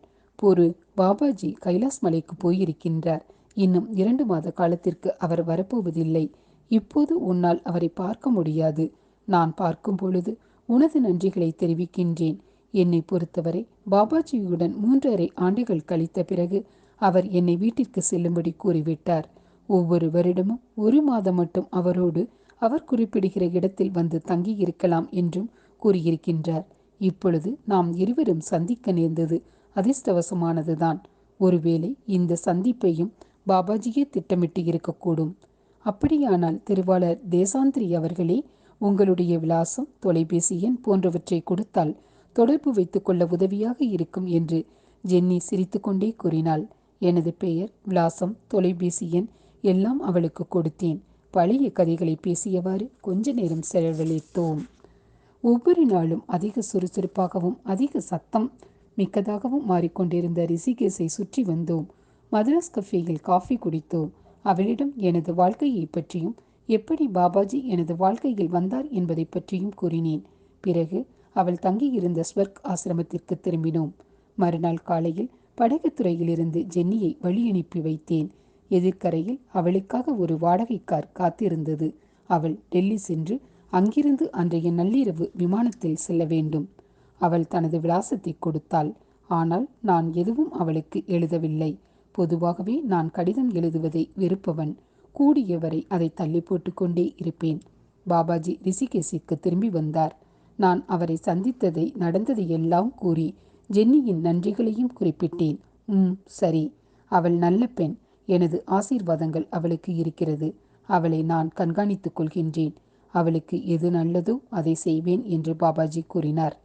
பாபாஜி கைலாஸ் மலைக்கு போயிருக்கின்றார். இன்னும் 2 மாத காலத்திற்கு அவர் வரப்போவதில்லை. இப்போது உன்னால் அவரை பார்க்க முடியாது. நான் பார்க்கும் பொழுது உனது நன்றிகளை தெரிவிக்கின்றேன். என்னை பொறுத்தவரை பாபாஜியுடன் 3½ ஆண்டுகள் கழித்த பிறகு அவர் என்னை வீட்டிற்கு செல்லும்படி கூறிவிட்டார். ஒவ்வொரு வருடமும் 1 மாதம் மட்டும் அவரோடு அவர் குறிப்பிடுகிற இடத்தில் வந்து தங்கியிருக்கலாம் என்றும் கூறியிருக்கின்றார். இப்பொழுது நாம் இருவரும் சந்திக்க நேர்ந்தது அதிர்ஷ்டவசமானதுதான். ஒருவேளை இந்த சந்திப்பையும் பாபாஜியே திட்டமிட்டு இருக்கக்கூடும். அப்படியானால் திருவாளர் தேசாந்திரி அவர்களே, உங்களுடைய விலாசம், தொலைபேசி எண் போன்றவற்றை கொடுத்தால் தொடர்பு வைத்துக் கொள்ள உதவியாக இருக்கும் என்று ஜென்னி சிரித்து கொண்டே கூறினாள். எனது பெயர், விலாசம், தொலைபேசி எண் எல்லாம் அவளுக்கு கொடுத்தேன். பழைய கதைகளை பேசியவாறு கொஞ்ச நேரம் செலவழித்தோம். ஒவ்வொரு நாளும் அதிக சுறுசுறுப்பாகவும் அதிக சத்தம் மிக்கதாகவும் மாறிக்கொண்டிருந்த ரிஷிகேஷை சுற்றி வந்தோம். மதராஸ் கஃபேயில் காஃபி குடித்தோம். அவளிடம் எனது வாழ்க்கையை பற்றியும் எப்படி பாபாஜி எனது வாழ்க்கையில் வந்தார் என்பதை பற்றியும் கூறினேன். பிறகு அவள் தங்கியிருந்த ஸ்வர்க் ஆசிரமத்திற்கு திரும்பினோம். மறுநாள் காலையில் படகுத்துறையிலிருந்து ஜென்னியை வழி அனுப்பி வைத்தேன். எதிர்கரையில் அவளுக்காக ஒரு வாடகை கார் காத்திருந்தது. அவள் டெல்லி சென்று அங்கிருந்து அன்றைய நள்ளிரவு விமானத்தில் செல்ல வேண்டும். அவள் தனது விலாசத்தை கொடுத்தாள். ஆனால் நான் எதுவும் அவளுக்கு எழுதவில்லை. பொதுவாகவே நான் கடிதம் எழுதுவதை வெறுப்பவன். கூடியவரை அதை தள்ளி போட்டுக்கொண்டே இருப்பேன். பாபாஜி ரிஷிகேசிற்கு திரும்பி வந்தார். நான் அவரை சந்தித்ததை நடந்ததை எல்லாம் கூறி ஜென்னியின் நன்றிகளையும் குறிப்பிட்டேன். சரி, அவள் நல்ல பெண். எனது ஆசீர்வாதங்கள் அவளுக்கு இருக்கிறது. அவளை நான் கண்காணித்துக் கொள்கின்றேன். அவளுக்கு எது நல்லதோ அதை செய்வேன் என்று பாபாஜி கூறினார்.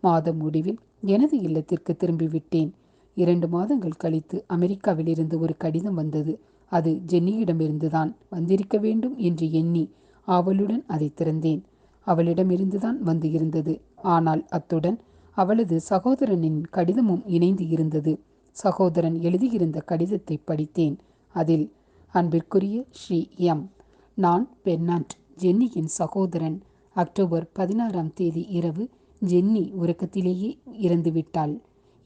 மாதம் முடிவில் எனது இல்லத்திற்கு திரும்பிவிட்டேன். 2 மாதங்கள் கழித்து அமெரிக்காவிலிருந்து ஒரு கடிதம் வந்தது. அது ஜென்னியிடமிருந்துதான் வந்திருக்க வேண்டும் என்று எண்ணி ஆவலுடன் அதை திறந்தேன். அவளிடமிருந்துதான் வந்து இருந்தது. ஆனால் அத்துடன் அவளது சகோதரனின் கடிதமும் இணைந்து இருந்தது. சகோதரன் எழுதியிருந்த கடிதத்தை படித்தேன். அதில், அன்பிற்குரிய ஸ்ரீ எம், நான் பெர்னாண்ட், ஜென்னியின் சகோதரன். அக்டோபர் 16ஆம் தேதி இரவு ஜென்னி உறக்கத்திலேயே இறந்துவிட்டாள்.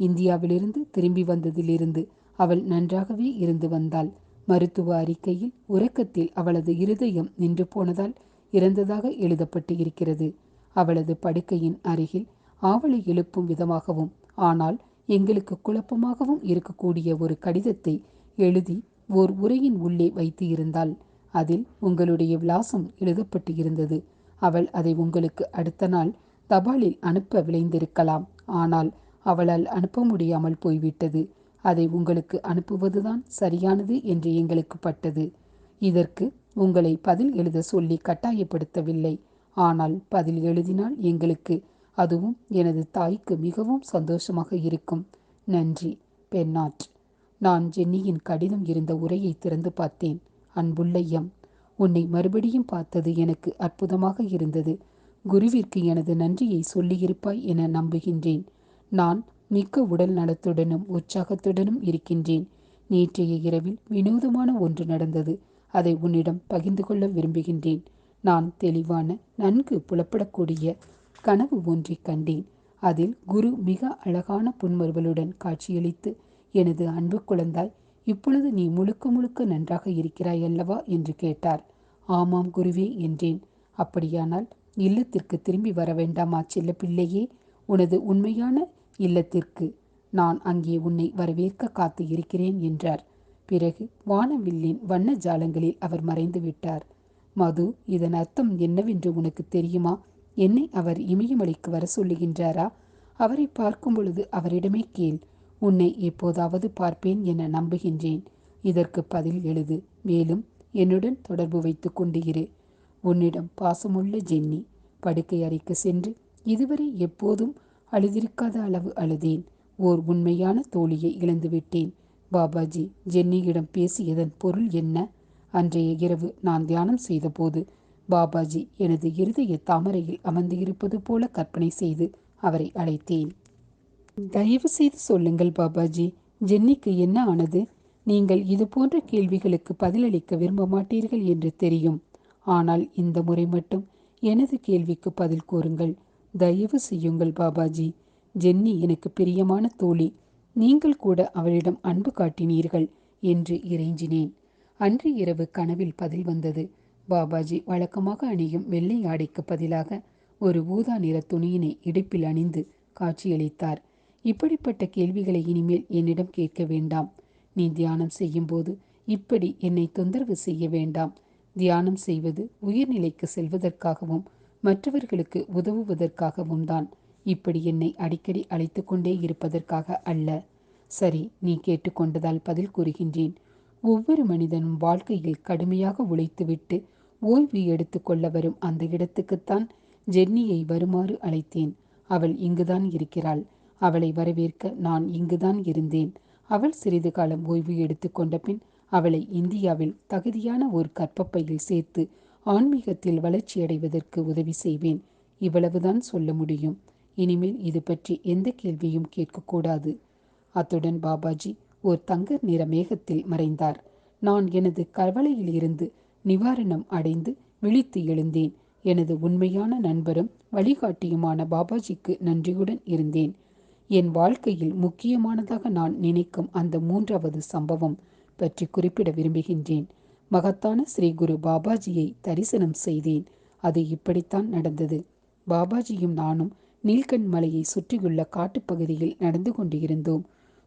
இந்தியாவிலிருந்து திரும்பி வந்ததிலிருந்து அவள் நன்றாகவே இருந்து வந்தாள். மருத்துவ அறிக்கையில் உறக்கத்தில் அவளது இருதயம் நின்று போனதால் இறந்ததாக எழுதப்பட்டு இருக்கிறது. அவளது படுக்கையின் அருகில் ஆவலை எழுப்பும் விதமாகவும் ஆனால் எங்களுக்கு குழப்பமாகவும் இருக்கக்கூடிய ஒரு கடிதத்தை எழுதி ஓர் உரையின் உள்ளே வைத்து இருந்தாள். அதில் உங்களுடைய விலாசம் எழுதப்பட்டு இருந்தது. அவள் அதை உங்களுக்கு அடுத்த நாள் தபாலில் அனுப்ப விளைந்திருக்கலாம். ஆனால் அவளால் அனுப்ப முடியாமல் போய்விட்டது. அதை உங்களுக்கு அனுப்புவதுதான் சரியானது என்று எங்களுக்கு பட்டது. இதற்கு உங்களை பதில் எழுத சொல்லி கட்டாயப்படுத்தவில்லை. ஆனால் பதில் எழுதினால் எங்களுக்கு, அதுவும் எனது தாய்க்கு மிகவும் சந்தோஷமாக இருக்கும். நன்றி, பெர்னாட். நான் ஜென்னியின் கடிதம் இருந்த உரையை திறந்து பார்த்தேன். அன்புள்ள எம், உன்னை மறுபடியும் பார்த்தது எனக்கு அற்புதமாக இருந்தது. குருவிற்கு எனது நன்றியை சொல்லியிருப்பாய் என நம்புகின்றேன். நான் மிக்க உடல் நலத்துடனும் உற்சாகத்துடனும் இருக்கின்றேன். நேற்றைய இரவில் வினோதமான ஒன்று நடந்தது. அதை உன்னிடம் பகிர்ந்து கொள்ள விரும்புகின்றேன். நான் தெளிவான, நன்கு புலப்படக்கூடிய கனவு ஒன்றை கண்டேன். அதில் குரு மிக அழகான புன்மருவலுடன் காட்சியளித்து, எனது அன்பு குழந்தாய், இப்பொழுது நீ முழுக்க முழுக்க நன்றாக இருக்கிறாய் அல்லவா என்று கேட்டார். ஆமாம் குருவே என்றேன். அப்படியானால் இல்லத்திற்கு திரும்பி வர வேண்டாமா செல்ல பிள்ளையே? உனது உண்மையான இல்லத்திற்கு. நான் அங்கே உன்னை வரவேற்க காத்து இருக்கிறேன் என்றார். பிறகு வானவில்லின் வண்ண ஜாலங்களில் அவர் மறைந்து விட்டார். மது, இதன் அர்த்தம் என்னவென்று உனக்கு தெரியுமா? என்னை அவர் இமயமலைக்கு வர சொல்லுகின்றாரா? அவரை பார்க்கும் பொழுது அவரிடமே கேள். உன்னை எப்போதாவது பார்ப்பேன் என நம்புகின்றேன். இதற்கு பதில் எழுது. மேலும் என்னுடன் தொடர்பு வைத்து கொண்டு இரு. உன்னிடம் பாசமுள்ள ஜென்னி. படுக்கை அறைக்கு சென்று இதுவரை எப்போதும் அழுதிருக்காத அளவு அழுதேன். ஓர் உண்மையான தோழியை இழந்துவிட்டேன். பாபாஜி ஜென்னியிடம் பேசியதன் பொருள் என்ன? அன்றைய இரவு நான் தியானம் செய்தபோது பாபாஜி எனது இருதய தாமரையில் அமர்ந்து இருப்பது போல கற்பனை செய்து அவரை அழைத்தேன். தயவு செய்து சொல்லுங்கள் பாபாஜி, ஜென்னிக்கு என்ன ஆனது? நீங்கள் இது போன்ற கேள்விகளுக்கு பதிலளிக்க விரும்ப மாட்டீர்கள் என்று தெரியும். ஆனால் இந்த முறை மட்டும் எனது கேள்விக்கு பதில் கூறுங்கள். தயவு செய்யுங்கள் பாபாஜி. ஜென்னி எனக்கு பிரியமான தோழி. நீங்கள் கூட அவளிடம் அன்பு காட்டினீர்கள் என்று இறைஞ்சினேன். அன்று இரவு கனவில் பதில் வந்தது. பாபாஜி வழக்கமாக அணியும் வெள்ளை ஆடைக்கு பதிலாக ஒரு ஊதா நிற துணியினை இடுப்பில் அணிந்து காட்சியளித்தார். இப்படிப்பட்ட கேள்விகளை இனிமேல் என்னிடம் கேட்க வேண்டாம். நீ தியானம் செய்யும்போது இப்படி என்னை தொந்தரவு செய்ய வேண்டாம். தியானம் செய்வது உயர்நிலைக்கு செல்வதற்காகவும் மற்றவர்களுக்கு உதவுவதற்காகவும் தான். இப்படி என்னை அடிக்கடி அழைத்து கொண்டே இருப்பதற்காக அல்ல. சரி, நீ கேட்டுக்கொண்டதால் பதில் கூறுகின்றேன். ஒவ்வொரு மனிதனும் வாழ்க்கையில் கடுமையாக உழைத்துவிட்டு ஓய்வு எடுத்து கொள்ள வரும் அந்த இடத்துக்குத்தான் ஜென்னியை வருமாறு அழைத்தேன். அவள் இங்குதான் இருக்கிறாள். அவளை வரவேற்க நான் இங்குதான் இருந்தேன். அவள் சிறிது காலம் ஓய்வு எடுத்து கொண்ட பின் அவளை இந்தியாவில் தகுதியான ஒரு கற்பப்பையில் சேர்த்து ஆன்மீகத்தில் வளர்ச்சியடைவதற்கு உதவி செய்வேன். இவ்வளவுதான் சொல்ல முடியும். இனிமேல் இது பற்றி எந்த கேள்வியும் கேட்கக்கூடாது. அத்துடன் பாபாஜி ஒரு தங்க நிற மேகத்தில் மறைந்தார். நான் எனது கவலையில் இருந்து நிவாரணம் அடைந்து விழித்து எழுந்தேன். எனது உண்மையான நண்பரும் வழிகாட்டியுமான பாபாஜிக்கு நன்றியுடன் இருந்தேன். என் வாழ்க்கையில் முக்கியமானதாக நான் நினைக்கும் அந்த 3வது சம்பவம் பற்றி குறிப்பிட விரும்புகின்றேன். மகத்தான ஸ்ரீ குரு பாபாஜியை தரிசனம் செய்தேன். அது இப்படித்தான் நடந்தது. பாபாஜியும் நானும் நீல்கண்ட் மலையை சுற்றியுள்ள காட்டுப்பகுதியில் நடந்து கொண்டு இருந்தோம்.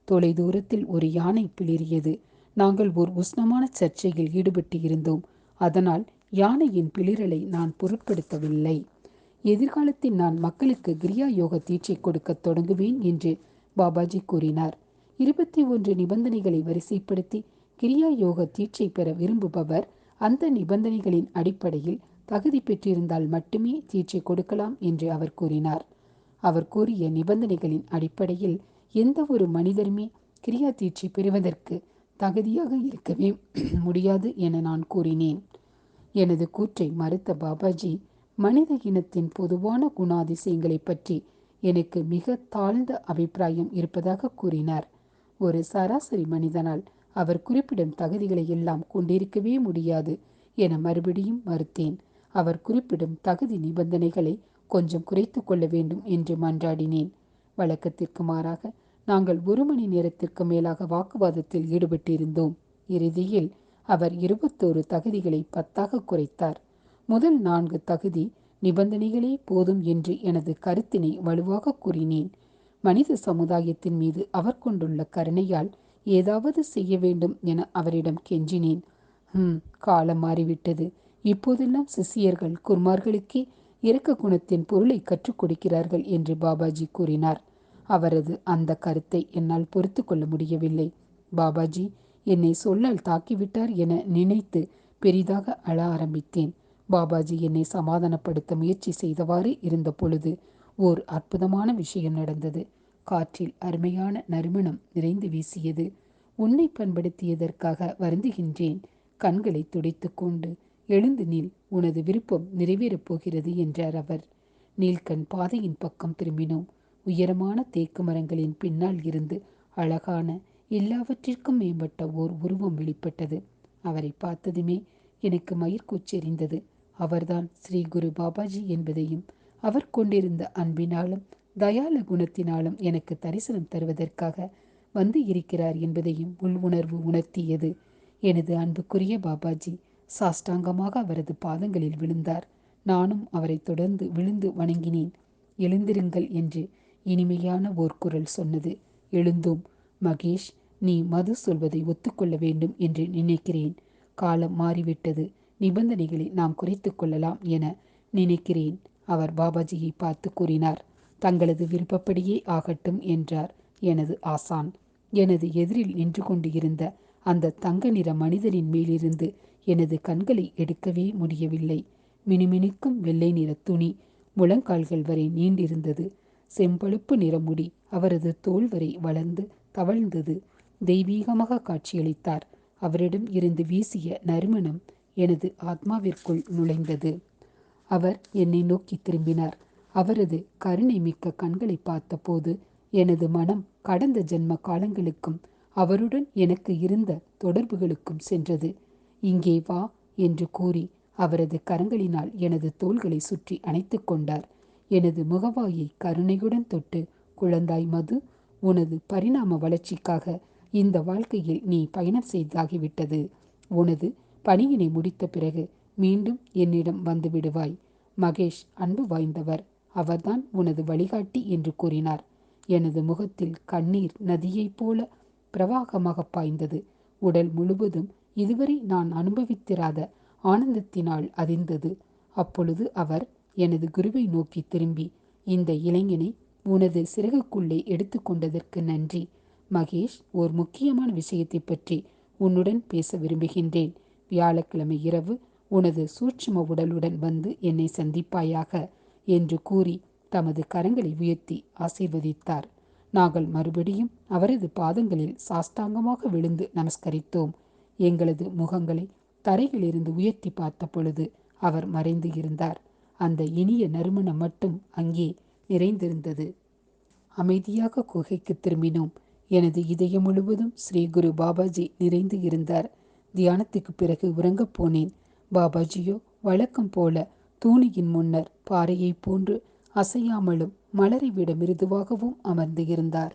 தொலை தூரத்தில் ஒரு யானை பிளிரியது. நாங்கள் ஒரு உஷ்ணமான சர்ச்சையில் ஈடுபட்டு இருந்தோம். அதனால் யானையின் பிளிரலை நான் பொருட்படுத்தவில்லை. எதிர்காலத்தில் நான் மக்களுக்கு கிரியா யோக தீட்சை கொடுக்க தொடங்குவேன் என்று பாபாஜி கூறினார். 21 நிபந்தனைகளை வரிசைப்படுத்தி கிரியா யோக தீட்சை பெற விரும்புபவர் அந்த நிபந்தனைகளின் அடிப்படையில் தகுதி பெற்றிருந்தால் மட்டுமே தீட்சை கொடுக்கலாம் என்று அவர் கூறினார். அவர் கூறிய நிபந்தனைகளின் அடிப்படையில் எந்த ஒரு மனிதருமே கிரியா தீட்சை பெறுவதற்கு தகுதியாக இருக்கவே முடியாது என நான் கூறினேன். எனது கூற்றை மறுத்த பாபாஜி, மனித இனத்தின் பொதுவான குணாதிசயங்களை பற்றி எனக்கு மிக தாழ்ந்த அபிப்பிராயம் இருப்பதாக கூறினார். ஒரு சராசரி மனிதனால் அவர் குறிப்பிடும் தகுதிகளை எல்லாம் கொண்டிருக்கவே முடியாது என மறுபடியும் மறுத்தேன். அவர் குறிப்பிடும் தகுதி நிபந்தனைகளை கொஞ்சம் குறைத்து கொள்ள வேண்டும் என்று மன்றாடினேன். வழக்கத்திற்கு மாறாக நாங்கள் 1 மணி நேரத்திற்கு மேலாக வாக்குவாதத்தில் ஈடுபட்டிருந்தோம். இறுதியில் அவர் 21 தகுதிகளை 10ஆக குறைத்தார். முதல் 4 தகுதி நிபந்தனைகளே போதும் என்று எனது கருத்தினை வலுவாக கூறினேன். மனித சமுதாயத்தின் மீது அவர் கொண்டுள்ள கருணையால் ஏதாவது செய்ய வேண்டும் என அவரிடம் கெஞ்சினேன். காலம் மாறிவிட்டது. இப்போதெல்லாம் சிஷியர்கள் குருமார்களுக்கே இரக்க குணத்தின் பொருளை கற்றுக் கொடுக்கிறார்கள் என்று பாபாஜி கூறினார். அவரது அந்த கருத்தை என்னால் பொறுத்து கொள்ள முடியவில்லை. பாபாஜி என்னை சொல்லால் தாக்கிவிட்டார் என நினைத்து பெரிதாக அழ ஆரம்பித்தேன். பாபாஜி என்னை சமாதானப்படுத்த முயற்சி செய்தவாறு இருந்த பொழுது ஓர் அற்புதமான விஷயம் நடந்தது. காற்றில் அருமையான நறுமணம் நிறைந்து வீசியது. உன்னை பண்படுத்தியதற்காக வருந்துகின்றேன். கண்களை துடைத்து கொண்டு எழுந்து நில், உனது விருப்பம் நிறைவேறப் போகிறது என்றார் அவர். நீல்கண் பாதையின் பக்கம் திரும்பினோம். உயரமான தேக்கு மரங்களின் பின்னால் இருந்து அழகான, எல்லாவற்றிற்கும் மேம்பட்ட ஓர் உருவம் வெளிப்பட்டது. அவரை பார்த்ததுமே எனக்கு மயிர்கூச்செறிந்தது. அவர்தான் ஸ்ரீ குரு பாபாஜி என்பதையும் அவர் கொண்டிருந்த அன்பினாலும் தயால குணத்தினாலும் எனக்கு தரிசனம் தருவதற்காக வந்து இருக்கிறார் என்பதையும் உள்உணர்வு உணர்த்தியது. எனது அன்புக்குரிய பாபாஜி சாஷ்டாங்கமாக அவரது பாதங்களில் விழுந்தார். நானும் அவரை தொடர்ந்து விழுந்து வணங்கினேன். எழுந்திருங்கள் என்று இனிமையான ஓர் குரல் சொன்னது. எழுந்தோம். மகேஷ், நீ மது சொல்வதை ஒத்துக்கொள்ள வேண்டும் என்று நினைக்கிறேன். காலம் மாறிவிட்டது. நிபந்தனைகளை நாம் குறைத்து கொள்ளலாம் என நினைக்கிறேன். அவர் பாபாஜியை பார்த்து கூறினார். தங்களது விருப்பப்படியே ஆகட்டும் என்றார் எனது ஆசான். எனது எதிரில் நின்று கொண்டு இருந்த அந்த தங்க நிற மனிதரின் மேலிருந்து எனது கண்களை எடுக்கவே முடியவில்லை. மினுமினுக்கும் வெள்ளை நிற துணி முழங்கால்கள் வரை நீண்டிருந்தது. செம்பழுப்பு நிற முடி அவரது தோள் வரை வளர்ந்து தவழ்ந்தது. தெய்வீகமாக காட்சியளித்தார். அவரிடம் இருந்து வீசிய நறுமணம் எனது ஆத்மாவிற்குள் நுழைந்தது. அவர் என்னை நோக்கி திரும்பினார். அவரது கருணை மிக்க கண்களை பார்த்தபோது எனது மனம் கடந்த ஜென்ம காலங்களுக்கும் அவருடன் எனக்கு இருந்த தொடர்புகளுக்கும் சென்றது. இங்கே வா என்று கூறி அவரது கரங்களினால் எனது தோள்களை சுற்றி அணைத்து கொண்டார். எனது முகவாயை கருணையுடன் தொட்டு, குழந்தாய் மது, உனது பரிணாம வளர்ச்சிக்காக இந்த வாழ்க்கையில் நீ பயணம் செய்தாகிவிட்டது. உனது பணியினை முடித்த பிறகு மீண்டும் என்னிடம் வந்து விடுவாய். மகேஷ் அன்பு வாய்ந்தவர். அவர்தான் உனது வழிகாட்டி என்று கூறினார். எனது முகத்தில் கண்ணீர் நதியைப் போல பிரவாகமாக பாய்ந்தது. உடல் முழுவதும் இதுவரை நான் அனுபவித்திராத ஆனந்தத்தினால் அதிர்ந்தது. அப்பொழுது அவர் எனது குருவை நோக்கி திரும்பி, இந்த இளைஞனை உனது சிறகுக்குள்ளே எடுத்துக்கொண்டதற்கு நன்றி. மகேஷ், ஓர் முக்கியமான விஷயத்தை பற்றி உன்னுடன் பேச விரும்புகின்றேன். வியாழக்கிழமை இரவு உனது சூட்சும உடலுடன் வந்து என்னை சந்திப்பாயாக என்று கூறி தமது கரங்களை உயர்த்தி ஆசீர்வதித்தார். நாங்கள் மறுபடியும் அவரது பாதங்களில் சாஷ்டாங்கமாக விழுந்து நமஸ்கரித்தோம். எங்களது முகங்களை தரையிலிருந்து உயர்த்தி பார்த்த பொழுது அவர் மறைந்து இருந்தார். அந்த இனிய நறுமணம் மட்டும் அங்கே நிறைந்திருந்தது. அமைதியாக குகைக்கு திரும்பினோம். எனது இதயம் முழுவதும் ஸ்ரீ குரு பாபாஜி நிறைந்து இருந்தார். தியானத்துக்கு பிறகு உறங்கப் போனேன். பாபாஜியோ வழக்கம் போல தூணியின் முன்னர் பாறையை போன்று அசையாமலும் மலரை விட மிருதுவாகவும் அமர்ந்து இருந்தார்.